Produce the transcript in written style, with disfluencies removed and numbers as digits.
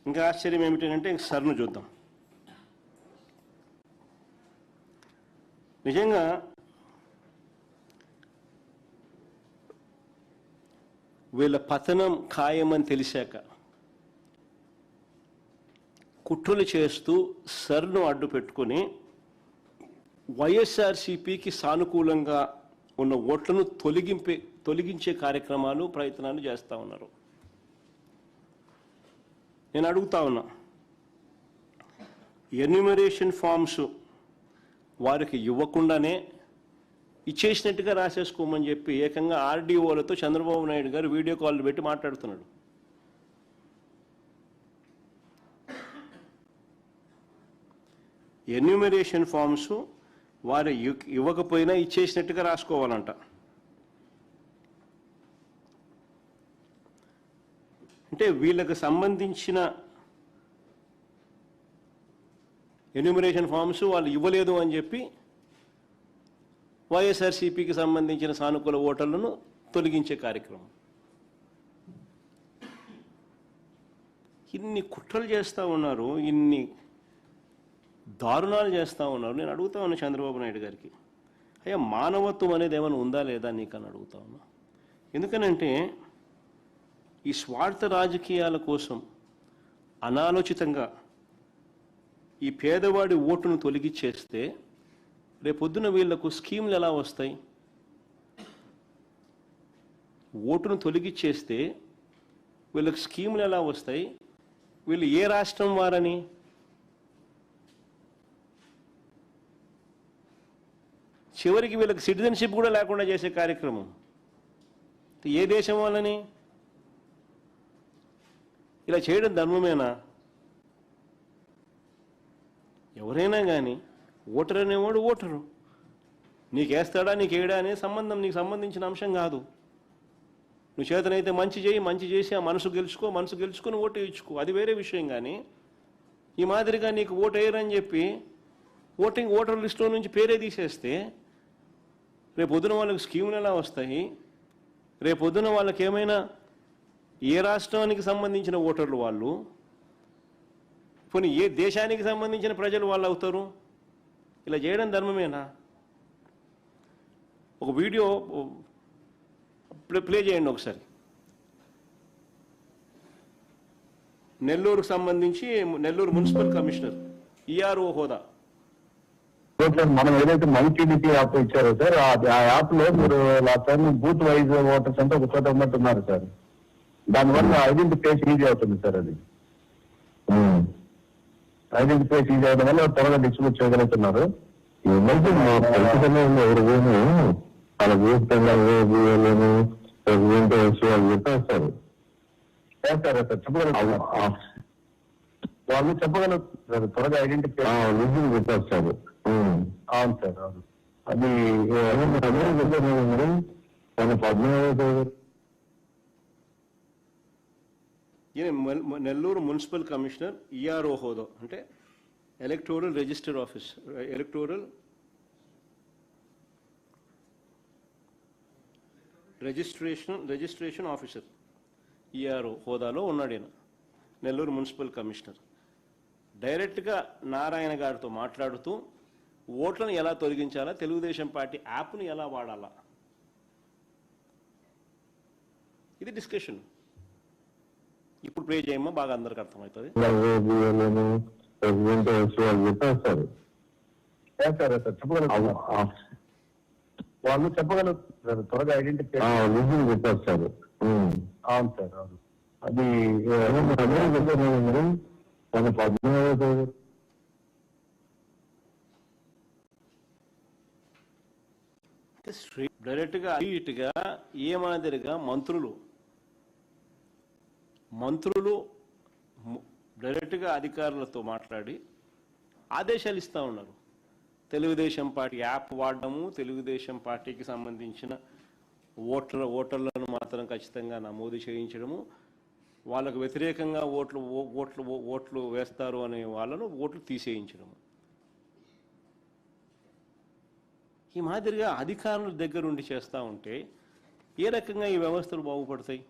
ఇంకా ఆశ్చర్యం ఏమిటంటే సర్ను చూద్దాం. నిజంగా వీళ్ళ పతనం ఖాయమని తెలిసాక కుట్రలు చేస్తూ సర్ను అడ్డు పెట్టుకుని వైఎస్ఆర్సీపీకి సానుకూలంగా ఉన్న ఓట్లను తొలగించే కార్యక్రమాలు ప్రయత్నాలు చేస్తూ ఉన్నారు. నేను అడుగుతా ఉన్నా, ఎన్యూమరేషన్ ఫామ్స్ వారికి ఇవ్వకుండానే ఇచ్చేసినట్టుగా రాసేసుకోమని చెప్పి ఏకంగా ఆర్డీఓలతో చంద్రబాబు నాయుడు గారు వీడియో కాల్ పెట్టి మాట్లాడుతున్నాడు. ఎన్యూమరేషన్ ఫామ్స్ వారు ఇవ్వకపోయినా ఇచ్చేసినట్టుగా రాసుకోవాలంట. అంటే వీళ్ళకి సంబంధించిన ఎన్యూమరేషన్ ఫామ్స్ వాళ్ళు ఇవ్వలేదు అని చెప్పి వైఎస్ఆర్సీపీకి సంబంధించిన సానుకూల ఓటర్లను తొలగించే కార్యక్రమం. ఇన్ని కుట్రలు చేస్తూ ఉన్నారు, ఇన్ని దారుణాలు చేస్తూ ఉన్నారు. నేను అడుగుతా ఉన్నా చంద్రబాబు నాయుడు గారికి, అయ్యా మానవత్వం అనేది ఏమైనా ఉందా లేదా నీకని అడుగుతా ఉన్నా. ఎందుకనంటే ఈ స్వార్థ రాజకీయాల కోసం అనాలోచితంగా ఈ పేదవాడి ఓటును తొలగించేస్తే రేపొద్దున వీళ్లకు స్కీములు ఎలా వస్తాయి? ఓటును తొలగించేస్తే వీళ్ళకి స్కీములు ఎలా వస్తాయి? వీళ్ళు ఏ రాష్ట్రం వారని? చివరికి వీళ్ళకి సిటిజన్షిప్ కూడా లేకుండా చేసే కార్యక్రమం. ఏ దేశం వాళ్ళని? ఇలా చేయడం ధర్మమేనా? ఎవరైనా కానీ ఓటర్ అనేవాడు ఓటరు, నీకేస్తాడా నీకేడా అనే సంబంధం నీకు సంబంధించిన అంశం కాదు. నువ్వు చేతనైతే మంచి చేయి, మంచి చేసి ఆ మనసు గెలుచుకొని ఓటు వేయించుకో, అది వేరే విషయం. కానీ ఈ మాదిరిగా నీకు ఓటు వేయరని చెప్పి ఓటర్ లిస్టులో నుంచి పేరే తీసేస్తే రేపొద్దున వాళ్ళకి స్కీములు ఎలా వస్తాయి? రేపొద్దున వాళ్ళకి ఏమైనా ఏ రాష్ట్రానికి సంబంధించిన ఓటర్లు వాళ్ళు, పోనీ ఏ దేశానికి సంబంధించిన ప్రజలు వాళ్ళు అవుతారు? ఇలా చేయడం ధర్మమేనా? ఒక వీడియో ప్లే చేయండి ఒకసారి. నెల్లూరుకు సంబంధించి నెల్లూరు మున్సిపల్ కమిషనర్ ఈఆర్ఓ హోదా. మనం ఏదైతే మై టీడీపీ యాప్ ఇచ్చారో సార్, ఆ యాప్ లో మీరు last time booth wise voters అంటే ఒక చోట ఉన్నట్టున్నారు సార్. దానివల్ల ఐడెంటిఫికేషన్ ఈజీ అవుతుంది సార్. అది ఐడెంటిఫికేషన్ ఈజీ అవడం వల్ల త్వరగా డిస్ట్రిబ్యూట్ చేయగలుగుతున్నారు. ఎవరు వాళ్ళ చెప్పేస్తారు చెప్పగలుగుతారు, వాళ్ళు చెప్పగలుగుతారు, త్వరగా ఐడెంటిఫికేషన్ చెప్పేస్తారు. అవును సార్, అవును. అది నెల్లూరు మున్సిపల్ కమిషనర్ ఈఆర్ఓ హోదా అంటే electoral register office, registration officer ERO హోదాలో ఉన్నాడు ఈయన, నెల్లూరు మున్సిపల్ కమిషనర్. డైరెక్ట్గా నారాయణ గారితో మాట్లాడుతూ ఓట్లను ఎలా తొలగించాలా, తెలుగుదేశం పార్టీ యాప్ను ఎలా వాడాలా, ఇది డిస్కషన్. ఇప్పుడు ప్లే చేయమ్మా, బాగా అందరికి అర్థమవుతుంది. వాళ్ళు చెప్పగలుగుతారు, త్వరగా ఐడెంటిఫికేషన్ చెప్పేస్తారు. అవును సార్, అవును. అది డైరెక్ట్గా ఇటుగా ఏ మాదిరిగా మంత్రులు డైరెక్ట్గా అధికారులతో మాట్లాడి ఆదేశాలు ఇస్తూ ఉన్నారు. తెలుగుదేశం పార్టీ యాప్ వాడడము, తెలుగుదేశం పార్టీకి సంబంధించిన ఓటర్లను మాత్రం ఖచ్చితంగా నమోదు చేయించడము, వాళ్ళకు వ్యతిరేకంగా ఓట్లు వేస్తారు అనే వాళ్ళను ఓట్లు తీసేయించడము. ఈ మాదిరిగా అధికారుల దగ్గరుండి చేస్తూ ఉంటే ఏ రకంగా ఈ వ్యవస్థలు బాగుపడతాయి?